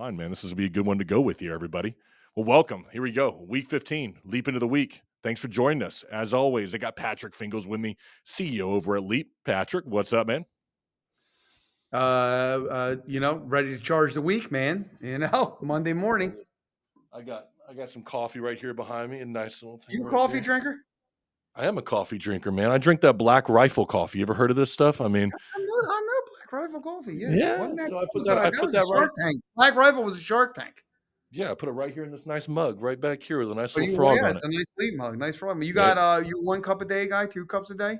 fine, man. This is gonna be a good one to go with here, everybody. Well, welcome. Here we go. Week 15, leap into the week. Thanks for joining us. As always, I got Patrick Fingles with me, CEO over at Leap. Patrick, what's up, man? Ready to charge the week, man. Monday morning. I got some coffee right here behind me, a nice little thing You a right coffee there. drinker? I am a coffee drinker, man. I drink that Black Rifle coffee. You ever heard of this stuff? I mean, I know Black Rifle coffee. Yeah, yeah. wasn't that So I put that. was I that put was a that right. Shark Tank? Black Rifle was a Shark Tank. Yeah, I put it right here in this nice mug, right back here with a nice But little frog yeah, on it's it. a nice sleep mug, nice frog. You Yeah. got you 1 cup a day guy, 2 cups a day?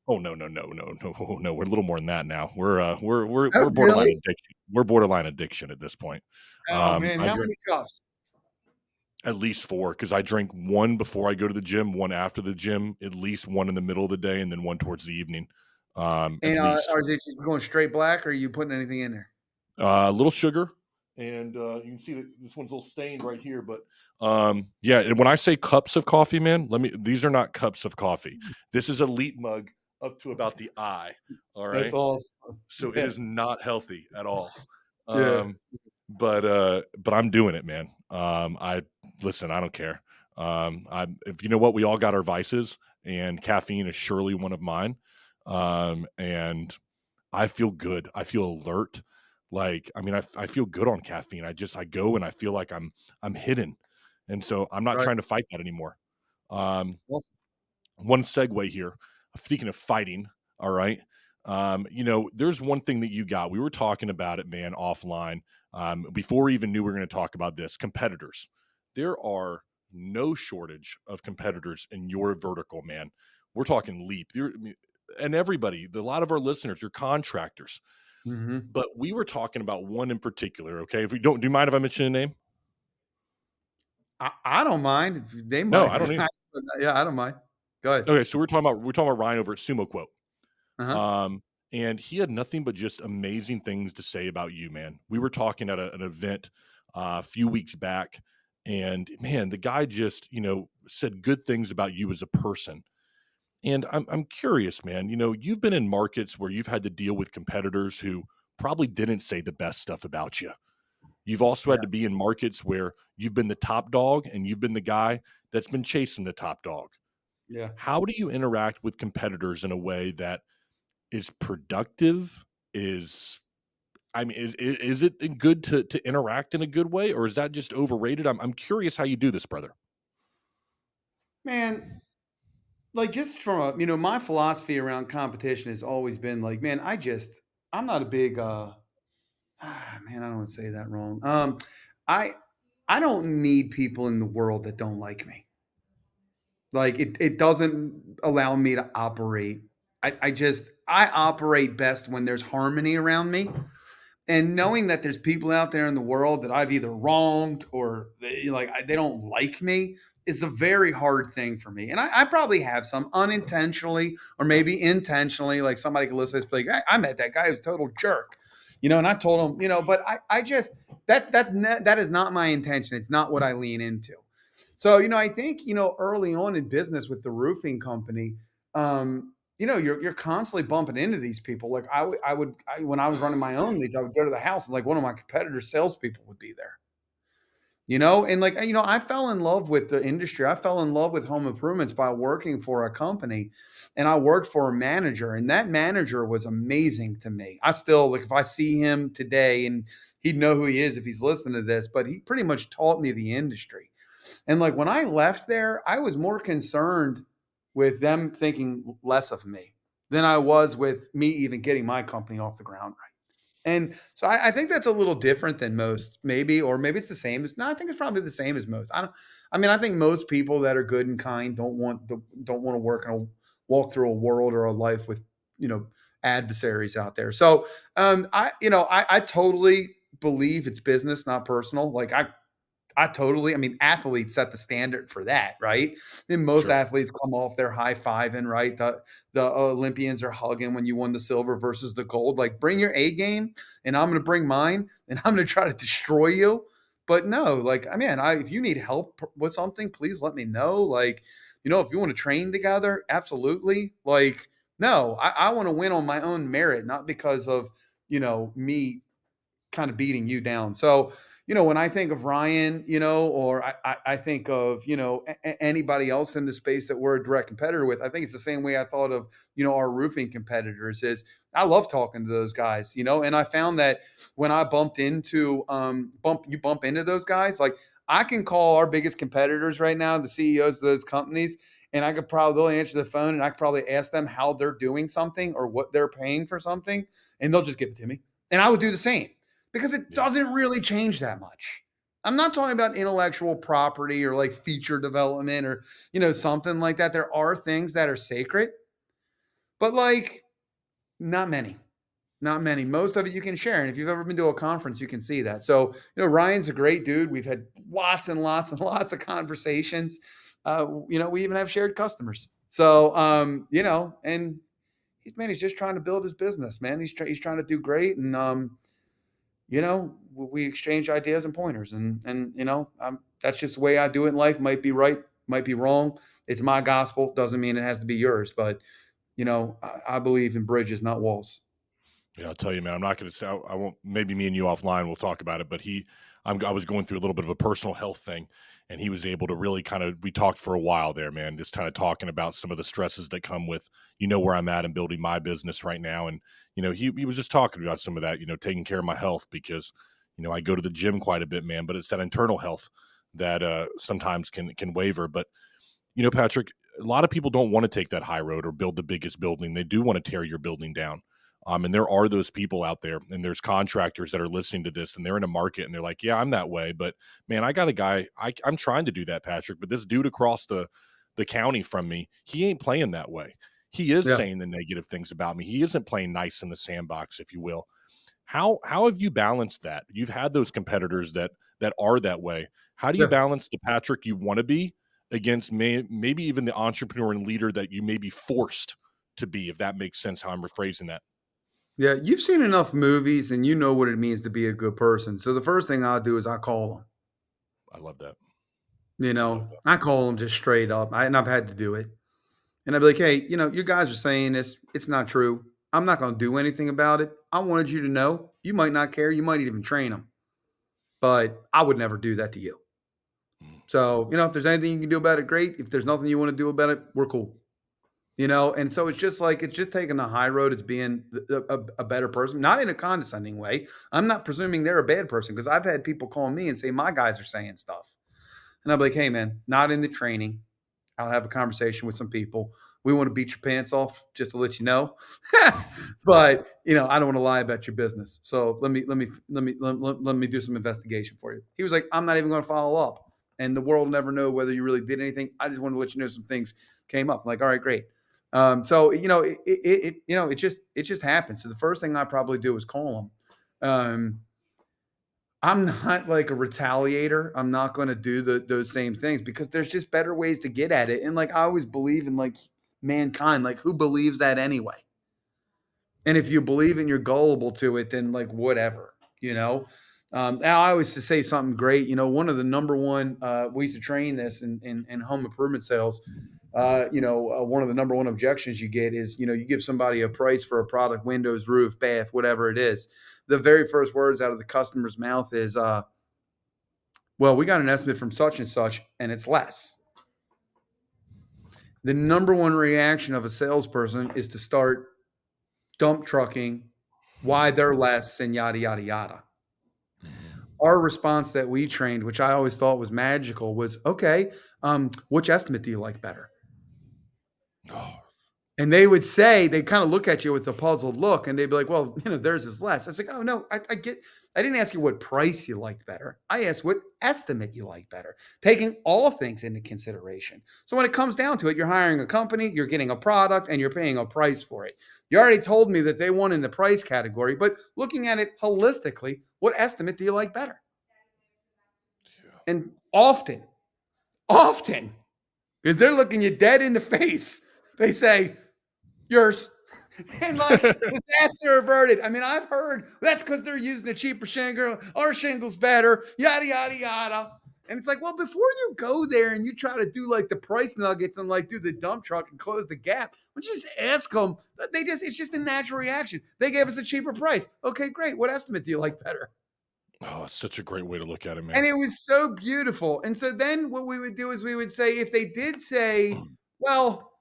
Oh, no, no, no, no, no, no, we're a little more than that now. We're Oh, borderline really? addiction. We're borderline addiction at this point. Oh man, I how drink many cups? at least 4 because I drink 1 before I go to the gym, 1 after the gym, at least 1 in the middle of the day, and then 1 towards the evening, at And least. or is it just going straight black, or are you putting anything in there? A little sugar, and, you can see that this one's a little stained right here, but, yeah, and when I say cups of coffee, man, let me these are not cups of coffee. This is a Elite mug up to about the eye, all That's right? awesome. So it Yeah, is not healthy at all. yeah. But I'm doing it, man. I listen, I don't care. I if you know what, we all got our vices, and caffeine is surely one of mine. And I feel good. I feel alert. Like, I mean, I feel good on caffeine. I go and I feel like I'm hidden. And so I'm not Right. trying to fight that anymore. Um, Awesome. one segue here. Speaking of fighting, all right. There's one thing that you got. We were talking about it, man, offline. Before we even knew we were going to talk about this, competitors. There are no shortage of competitors in your vertical, man. We're talking Leap. And everybody, a lot of our listeners, you're contractors. Mhm. But we were talking about one in particular. Okay, if we don't, do you mind if I mention a name? I don't mind if they No, might. I don't either. Yeah, I don't mind. Go ahead. Okay, so we're talking about Ryan over at Sumo Quote. Uh-huh. Um, and he had nothing but just amazing things to say about you, man. We were talking at an event a few weeks back, and man, the guy just said good things about you as a person. And I'm curious, man. You've been in markets where you've had to deal with competitors who probably didn't say the best stuff about you. You've also had Yeah, to be in markets where you've been the top dog and you've been the guy that's been chasing the top dog. yeah. How do you interact with competitors in a way that is productive? Is I mean, is it good to interact in a good way, or is that just overrated? I'm curious how you do this, brother. Man, like, just from my philosophy around competition has always been like, man, I'm not a big man, I don't want to say that wrong. I I don't need people in the world that don't like me. Like, it doesn't allow me to operate. I operate best when there's harmony around me. And knowing that there's people out there in the world that I've either wronged or they don't like me is a very hard thing for me. And I probably have some unintentionally or maybe intentionally. Like, somebody could listen to this, be like, I met that guy who's a total jerk, and I told him, but I just that is not my intention. It's not what I lean into. So, I think, early on in business with the roofing company, you're constantly bumping into these people. Like, when I was running my own leads, I would go to the house and, like, one of my competitors' salespeople would be there. And, like, I fell in love with the industry. I fell in love with home improvements by working for a company, and I worked for a manager, and that manager was amazing to me. I still, like, if I see him today, and he'd know who he is if he's listening to this, but he pretty much taught me the industry. And, like, when I left there, I was more concerned with them thinking less of me than I was with me even getting my company off the ground right. And so I think that's a little different than most, maybe, or maybe it's the same as. No, I think it's probably the same as most. I don't. I mean, I think most people that are good and kind don't want to work and walk through a world or a life with you know adversaries out there. So I totally believe it's business, not personal. Like, I mean, athletes set the standard for that, right? And most Sure. athletes come off there high fiving, right? The Olympians are hugging when you won the silver versus the gold. Like, bring your A game, and I'm going to bring mine, and I'm going to try to destroy you. But no, like, I mean, if you need help with something, please let me know. Like, if you want to train together, absolutely. Like, no, I want to win on my own merit, not because of me kind of beating you down. So, when I think of Ryan, or I think of, anybody else in the space that we're a direct competitor with, I think it's the same way I thought of, our roofing competitors is I love talking to those guys, and I found that when I bump into those guys, like I can call our biggest competitors right now, the CEOs of those companies, and I could probably, they'll answer the phone and I could probably ask them how they're doing something or what they're paying for something, and they'll just give it to me. And I would do the same because it Yeah. doesn't really change that much. I'm not talking about intellectual property or like feature development or, something like that. There are things that are sacred, but like not many. Not many. Most of it you can share. And if you've ever been to a conference, you can see that. So, Ryan's a great dude. We've had lots and lots and lots of conversations. We even have shared customers. So, and he's just trying to build his business, man. He's trying to do great. And, we exchange ideas and pointers, and that's just the way I do it in life. Might be right, might be wrong. It's my gospel. Doesn't mean it has to be yours, but I believe in bridges, not walls. Yeah, I'll tell you, man. I'm not going to say I won't. Maybe me and you offline we'll talk about it. But I was going through a little bit of a personal health thing, and he was able to really kind of. We talked for a while there, man. Just kind of talking about some of the stresses that come with, where I'm at and building my business right now. And he was just talking about some of that, taking care of my health because, I go to the gym quite a bit, man. But it's that internal health that sometimes can waver. But Patrick, a lot of people don't want to take that high road or build the biggest building. They do want to tear your building down. And there are those people out there, and there's contractors that are listening to this, and they're in a market, and they're like, "Yeah, I'm that way." But man, I got a guy. I'm trying to do that, Patrick. But this dude across the county from me, he ain't playing that way. He is Yeah, saying the negative things about me. He isn't playing nice in the sandbox, if you will. How have you balanced that? You've had those competitors that are that way. How do you yeah, balance the Patrick you want to be against maybe even the entrepreneur and leader that you may be forced to be, if that makes sense how I'm rephrasing that? yeah. You've seen enough movies, and you know what it means to be a good person. So the first thing I'll do is I call them. I love that. I love that. I call them just straight up, and I've had to do it. And I'd be like, "Hey, you guys are saying this. It's not true. I'm not going to do anything about it. I wanted you to know. You might not care. You might even train them, but I would never do that to you. Mm. So, if there's anything you can do about it, great. If there's nothing you want to do about it, we're cool. And so it's just like it's just taking the high road. It's being a better person, not in a condescending way. I'm not presuming they're a bad person because I've had people call me and say my guys are saying stuff, and I'm like, hey man, not in the training. I'll have a conversation with some people. We want to beat your pants off just to let you know. But, I don't want to lie about your business. So let me do some investigation for you. He was like, I'm not even going to follow up. And the world will never know whether you really did anything. I just want to let you know some things came up. I'm like, all right, great. So it just happens. So the first thing I probably do is call them. I'm not like a retaliator. I'm not going to do those same things because there's just better ways to get at it. And like I always believe in like mankind, like who believes that anyway? And if you believe and you're gullible to it, then like whatever. Now I always to say something great. One of the number one we used to train this in home improvement sales. One of the number one objections you get is you give somebody a price for a product, windows, roof, bath, whatever it is. The very first words out of the customer's mouth is, "Well, we got an estimate from such and such, and it's less." The number one reaction of a salesperson is to start dump trucking why they're less and yada, yada, yada. Mhm. Our response that we trained, which I always thought was magical, was okay, which estimate do you like better? Oh, And they would say, they kind of look at you with a puzzled look and they'd be like, well, theirs is less. I was like, oh, no, I didn't ask you what price you liked better. I asked what estimate you like better, taking all things into consideration. So when it comes down to it, you're hiring a company, you're getting a product, and you're paying a price for it. You already told me that they won in the price category, but looking at it holistically, what estimate do you like better? yeah. And often, because they're looking you dead in the face, they say, yours. And like disaster averted. I mean, I've heard that's because they're using a cheaper shingle. Our shingle's better, yada, yada, yada. And it's like, well, before you go there and you try to do like the price nuggets and like do the dump truck and close the gap, why don't you just ask them? It's just a natural reaction. They gave us a cheaper price. Okay, great. What estimate do you like better? Oh, it's such a great way to look at it, And man. it was so beautiful. And so then what we would do is we would say, if they did say, well,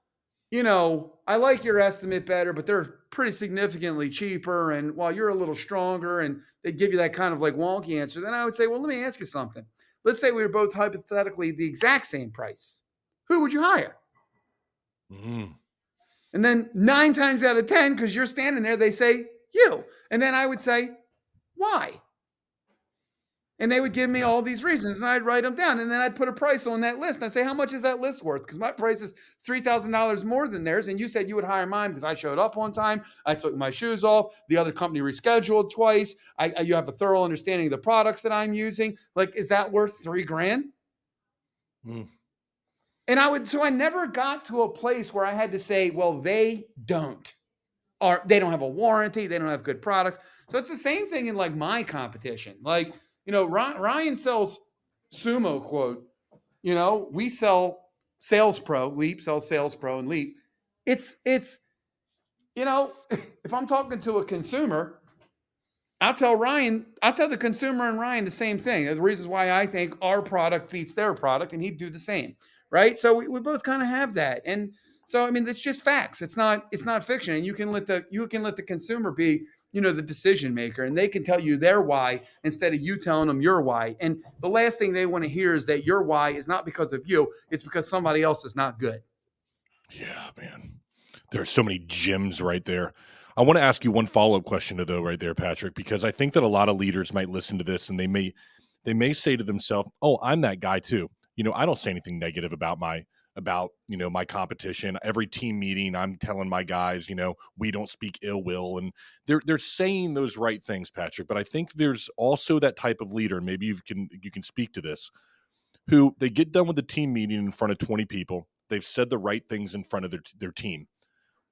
I like your estimate better, but they're pretty significantly cheaper. And while you're a little stronger, and they give you that kind of like wonky answer, then I would say, well, let me ask you something. Let's say we were both hypothetically the exact same price. Who would you hire? Mhm. And then 9 times out of 10, because you're standing there, they say you. And then I would say, why? And they would give me all these reasons, and I'd write them down. And then I'd put a price on that list. And I'd say, how much is that list worth? Because my price is $3,000 more than theirs. And you said you would hire mine because I showed up on time. I took my shoes off. The other company rescheduled twice. You have a thorough understanding of the products that I'm using. Like, is that worth 3 grand? Mm. And so I never got to a place where I had to say, well, they don't. Or they don't have a warranty, they don't have good products. So it's the same thing in like my competition. Like, Ryan sells Sumo Quote. We sell Sales Pro. Leap sells Sales Pro and Leap. It's if I'm talking to a consumer, I'll tell the consumer and Ryan the same thing. The reasons why I think our product beats their product, and he'd do the same, right? So we both kind of have that, and so I mean, it's just facts. It's not fiction, and you can let the consumer be the decision maker, and they can tell you their why instead of you telling them your why. And the last thing they want to hear is that your why is not because of you; it's because somebody else is not good. Yeah, man. There are so many gems right there. I want to ask you one follow-up question to though right there, Patrick, because I think that a lot of leaders might listen to this and they may say to themselves, "Oh, I'm that guy too." I don't say anything negative about my competition. Every team meeting, I'm telling my guys, we don't speak ill will, and they're saying those right things, Patrick. But I think there's also that type of leader. Maybe you can speak to this, who they get done with the team meeting in front of 20 people. They've said the right things in front of their team.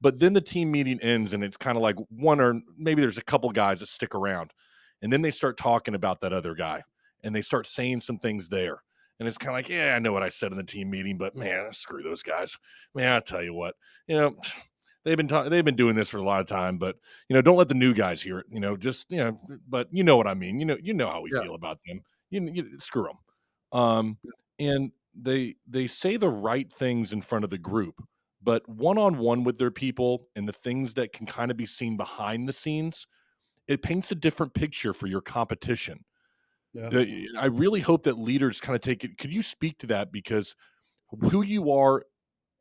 But then the team meeting ends and it's kind of like one or maybe there's a couple guys that stick around. And then they start talking about that other guy and they start saying some things there. And it's kind of like, yeah, I know what I said in the team meeting, but man, screw those guys. Man, I'll tell you what, you know, they've been doing this for a lot of time, but don't let the new guys hear it. Just but you know what I mean. You know how we Yeah. feel about them. Screw them. And they say the right things in front of the group, but one on one with their people and the things that can kind of be seen behind the scenes, it paints a different picture for your competition. Yeah. Uh, I really hope that leaders kind of take it. Could you speak to that? Because who you are,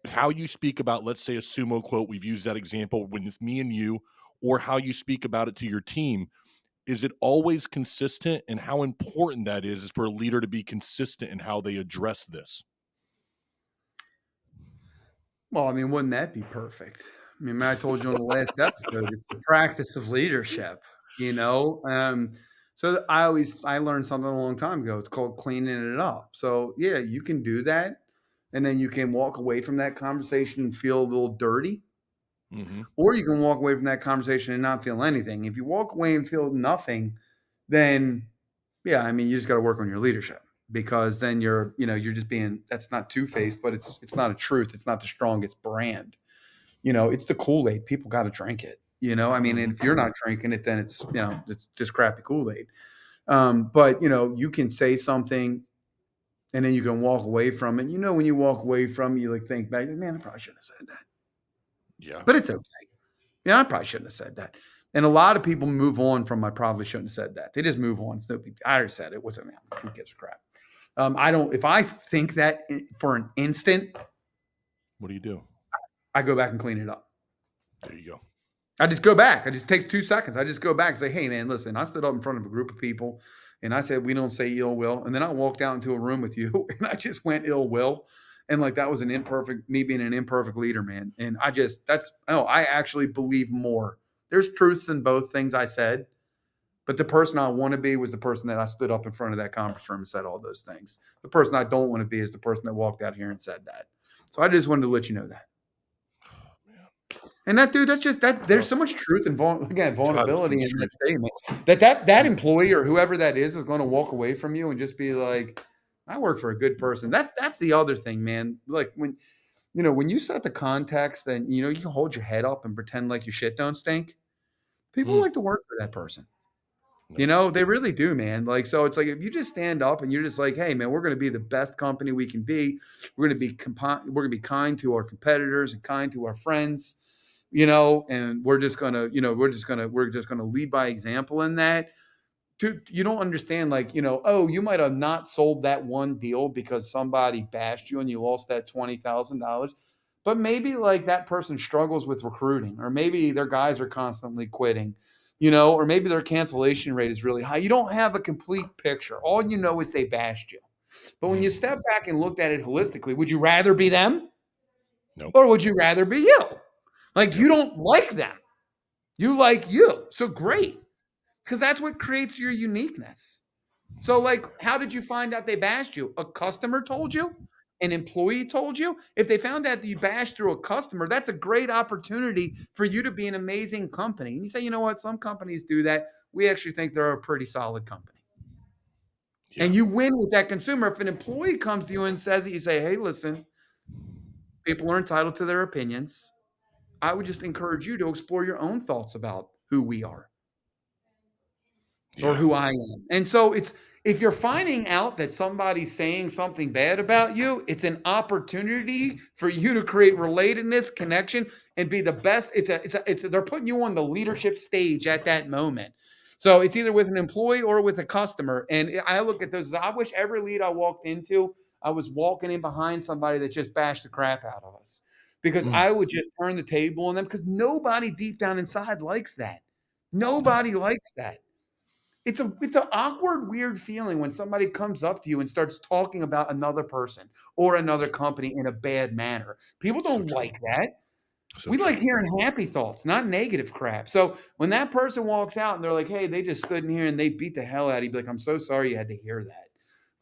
how you speak about, let's say, a sumo quote, we've used that example when it's me and you, or how you speak about it to your team. Is it always consistent? And how important that is for a leader to be consistent in how they address this? Well, I mean, wouldn't that be perfect? I mean, I told you on the last episode, it's the practice of leadership, you know? So I learned something a long time ago. It's called cleaning it up. So yeah, you can do that. And then you can walk away from that conversation and feel a little dirty, Hmm. or you can walk away from that conversation and not feel anything. If you walk away and feel nothing, then yeah, I mean, you just got to work on your leadership, because then you're just being, that's not two-faced, but it's not a truth. It's not the strongest brand. It's the Kool-Aid. People got to drink it. I mean, Hmm. and if you're not drinking it, then it's just crappy Kool-Aid. But you can say something and then you can walk away from it. When you walk away from it, you like think back, man, I probably shouldn't have said that. Yeah. But it's okay. Yeah, I probably shouldn't have said that. And a lot of people move on from I probably shouldn't have said that. They just move on. It's no big deal. I already said it. What's it, man? Who gives a crap? I don't. If I think that for an instant, What do you do? I go back and clean it up. There you go. I just go back. I just takes 2 seconds. I just go back and say, "Hey, man, listen. I stood up in front of a group of people, and I said we don't say ill will." And then I walked out into a room with you, and I just went ill will, and like that was an imperfect me being an imperfect leader, man. And I actually believe more. There's truths in both things I said, but the person I want to be was the person that I stood up in front of that conference room and said all those things. The person I don't want to be is the person that walked out here and said that. So I just wanted to let you know that. Oh, man. And that dude, that's just that. There's Well, so much truth and again God, there's so vulnerability much in that truth. statement that Mm. employee or whoever that is going to walk away from you and just be like, "I work for a good person." That's the other thing, man. Like when you set the context and you can hold your head up and pretend like your shit don't stink. People Mm. like to work for that person. You Nope. know, they really do, man. Like, so it's like if you just stand up and you're just like, hey, man, we're going to be the best company we can be. We're going to be we're going to be kind to our competitors and kind to our friends, and we're just going to, we're just going to lead by example in that. Dude, you don't understand, like, oh, you might have not sold that one deal because somebody bashed you and you lost that $20,000. But maybe like that person struggles with recruiting, or maybe their guys are constantly quitting, or maybe their cancellation rate is really high. You don't have a complete picture. All you know is they bashed you. But when you Mm, step back and looked at it holistically, would you rather be them nope. or would you rather be you? Like, you Yep. don't like them. You like you. So great. Because that's what creates your uniqueness. So, like, how did you find out they bashed you? A customer told you? An employee told you? If they found out that you bashed through a customer, that's a great opportunity for you to be an amazing company. And you say, you know what? Some companies do that. We actually think they're a pretty solid company. Yeah. And you win with that consumer. If an employee comes to you and says it, you say, hey, listen, people are entitled to their opinions. I would just encourage you to explore your own thoughts about who we are, or Yeah. who I am. And so it's, if you're finding out that somebody's saying something bad about you, it's an opportunity for you to create relatedness, connection, and be the best. They're putting you on the leadership stage at that moment. So it's either with an employee or with a customer. And I look at those. I wish every lead I walked into, I was walking in behind somebody that just bashed the crap out of us, because Mm, I would just turn the table on them, because nobody deep down inside likes that. no. Nobody likes that. It's an awkward, weird feeling when somebody comes up to you and starts talking about another person or another Yep. company in a bad manner. People So don't true. like that. So We like true. hearing happy thoughts, not negative crap. So when that person walks out and they're like, "Hey, they just stood in here and they beat the hell out of you," be like, "I'm so sorry you had to hear that."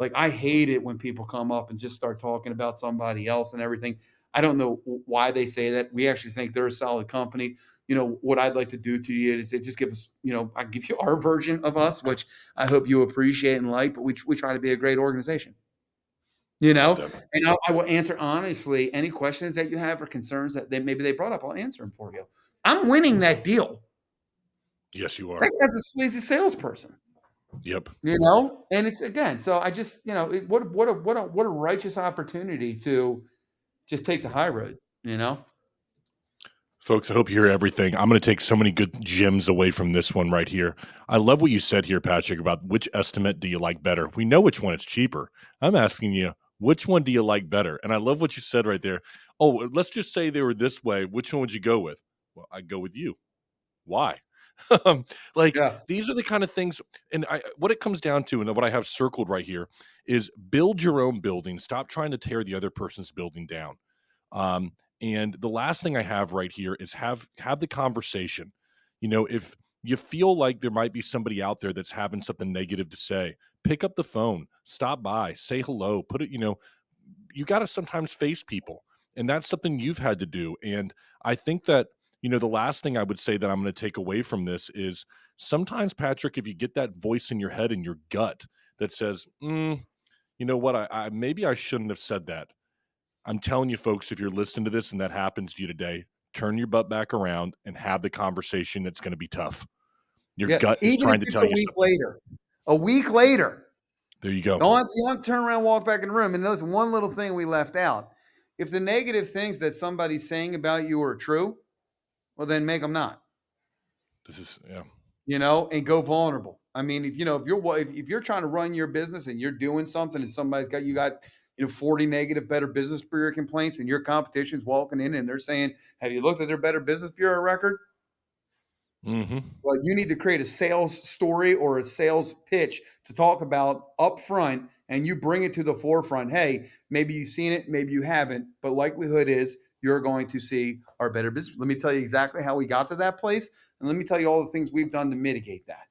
Like, I hate it when people come up and just start talking about somebody else and everything. I don't know why they say that. We actually think they're a solid company. What I'd like to do to you is just give us, I give you our version of us, which I hope you appreciate and like. But we try to be a great organization, Love that. and I will answer honestly any questions that you have or concerns that maybe they brought up. I'll answer them for you. I'm winning that deal. Yes, you That are. guy's a sleazy salesperson, Yep. and it's, again. So I just, what a righteous opportunity to just take the high road, Folks, I hope you hear everything. I'm going to take so many good gems away from this one right here. I love what you said here, Patrick, about which estimate do you like better? We know which one is cheaper. I'm asking you, which one do you like better? And I love what you said right there. Oh, let's just say they were this way. Which one would you go with? Well, I'd go with you. Why? Um, like, Yeah. these are the kind of things, and what it comes down to, and what I have circled right here, is build your own building. Stop trying to tear the other person's building down. Um, and the last thing I have right here is have the conversation. If you feel like there might be somebody out there that's having something negative to say, pick up the phone, stop by, say hello, put it, you got to sometimes face people. And that's something you've had to do. And I think that, the last thing I would say that I'm going to take away from this is sometimes, Patrick, if you get that voice in your head and your gut that says, you know what, I maybe I shouldn't have said that. I'm telling you, folks, if you're listening to this and that happens to you today, turn your butt back around and have the conversation that's going to be tough. Your Yeah. gut is Even if trying to it's tell a you week something. later. A week later. There you go. You don't have to turn around, walk back in the room. And listen, one little thing we left out. If the negative things that somebody's saying about you are true, well, then make them not. This is, yeah. And go vulnerable. I mean, if you're trying to run your business and you're doing something and somebody's got, 40 negative Better Business Bureau complaints, and your competition's walking in and they're saying, "Have you looked at their Better Business Bureau record?" Hmm. Well, you need to create a sales story or a sales pitch to talk about up front, and you bring it to the forefront. Hey, maybe you've seen it, maybe you haven't, but likelihood is you're going to see our Better Business. Let me tell you exactly how we got to that place, and let me tell you all the things we've done to mitigate that.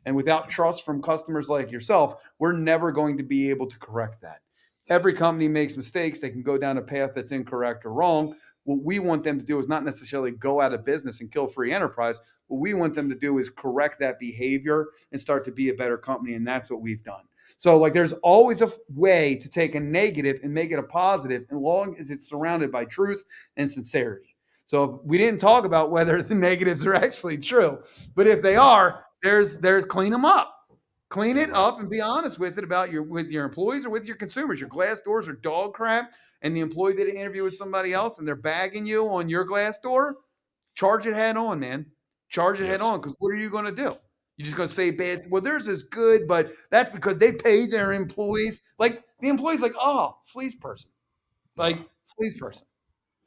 And without trust from customers like yourself, we're never going to be able to correct that. Every company makes mistakes. They can go down a path that's incorrect or wrong. What we want them to do is not necessarily go out of business and kill free enterprise. What we want them to do is correct that behavior and start to be a better company. And that's what we've done. So, like, there's always a way to take a negative and make it a positive, as long as it's surrounded by truth and sincerity. So we didn't talk about whether the negatives are actually true, but if they are, there's clean them up. Clean You're it right. up and be honest with it about your with your employees or with your consumers. Your glass doors are dog crap, and the employee did an interview with somebody else, and they're bagging you on your glass door. Charge it head on, man. Charge it head Yes. on. Because what are you going to do? You're just going to say bad. Well, theirs is good, but that's because they paid their employees. Like the employees, like, oh, sleaze person, Uh, like sleaze person.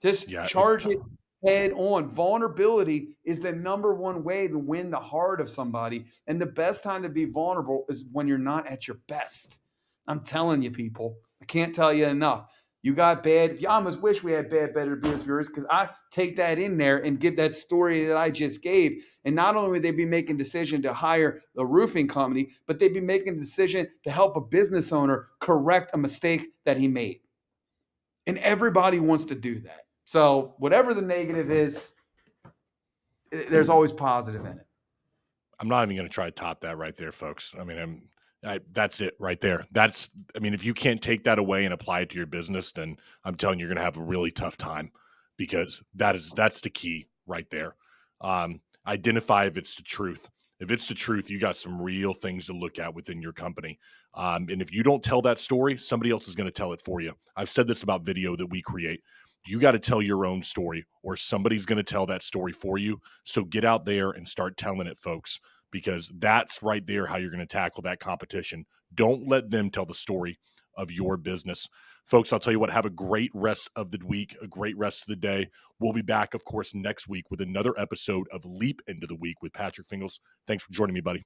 Just yeah. charge it head on. Vulnerability is the number one way to win the heart of somebody. And the best time to be vulnerable is when you're not at your best. I'm telling you, people, I can't tell you enough. You got bad. You almost wish we had bad, better abuse viewers because I take that in there and give that story that I just gave. And not only would they be making a decision to hire the roofing company, but they'd be making a decision to help a business owner correct a mistake that he made. And everybody wants to do that. So whatever the negative is, there's always positive in it. I'm not even going to try to top that right there, folks. I mean, that's it right there. I mean, if you can't take that away and apply it to your business, then I'm telling you, you're going to have a really tough time because that's the key right there. Identify if it's the truth. If it's the truth, you got some real things to look at within your company. And if you don't tell that story, somebody else is going to tell it for you. I've said this about video that we create. You got to tell your own story, or somebody's going to tell that story for you. So get out there and start telling it, folks, because that's right there how you're going to tackle that competition. Don't let them tell the story of your business. Folks, I'll tell you what, have a great rest of the week, a great rest of the day. We'll be back, of course, next week with another episode of Leap into the Week with Patrick Fingles. Thanks for joining me, buddy.